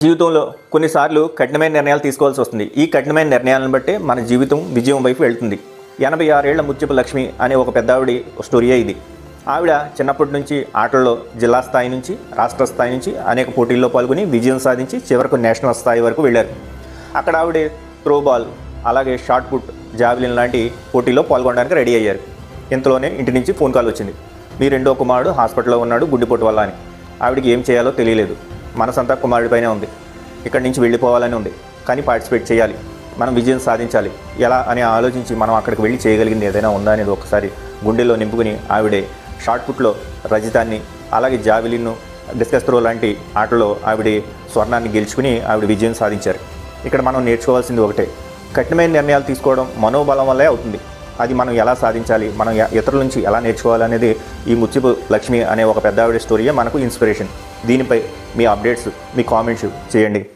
జీవితంలో కొన్నిసార్లు కఠినమైన నిర్ణయాలు తీసుకోవాల్సి వస్తుంది. ఈ కఠినమైన నిర్ణయాలను బట్టే మన జీవితం విజయం వైపు వెళ్తుంది. 86 ఏళ్ల ముత్యపు లక్ష్మి అనే ఒక పెద్దావిడి స్టోరీయే ఇది. ఆవిడ చిన్నప్పటి నుంచి ఆటల్లో జిల్లా స్థాయి నుంచి రాష్ట్ర స్థాయి నుంచి అనేక పోటీల్లో పాల్గొని విజయం సాధించి చివరకు నేషనల్ స్థాయి వరకు వెళ్ళారు. అక్కడ ఆవిడ త్రోబాల్ అలాగే షార్ట్ పుట్ జావెలిన్ లాంటి పోటీల్లో పాల్గొనడానికి రెడీ అయ్యారు. ఇంతలోనే ఇంటి నుంచి ఫోన్ కాల్ వచ్చింది. మీ రెండో కుమారుడు హాస్పిటల్లో ఉన్నాడు గుండెపోటు వల్ల అని. ఆవిడకి ఏం చేయాలో తెలియలేదు. మనసంతా కుమారుడిపైనే ఉంది. ఇక్కడి నుంచి వెళ్ళిపోవాలని ఉంది. కానీ పార్టిసిపేట్ చేయాలి, మనం విజయం సాధించాలి. ఎలా అని ఆలోచించి మనం అక్కడికి వెళ్ళి చేయగలిగింది ఏదైనా ఉందా అనేది ఒకసారి గుండెల్లో నింపుకుని ఆవిడే షార్ట్ పుట్లో రజితాన్ని అలాగే జావెలిన్ను డిస్కస్ త్రో లాంటి ఆటలో ఆవిడ స్వర్ణాన్ని గెలుచుకుని ఆవిడ విజయం సాధించారు. ఇక్కడ మనం నేర్చుకోవాల్సింది ఒకటే, కఠినమైన నిర్ణయాలు తీసుకోవడం మనోబలం వల్లే అవుతుంది. అది మనం ఎలా సాధించాలి, మనం ఇతరుల నుంచి ఎలా నేర్చుకోవాలనేది ఈ ముత్యపు లక్ష్మి అనే ఒక పెద్దావిడ స్టోరీయే మనకు ఇన్స్పిరేషన్. దీనిపై మీ అప్డేట్స్, మీ కామెంట్స్ చేయండి.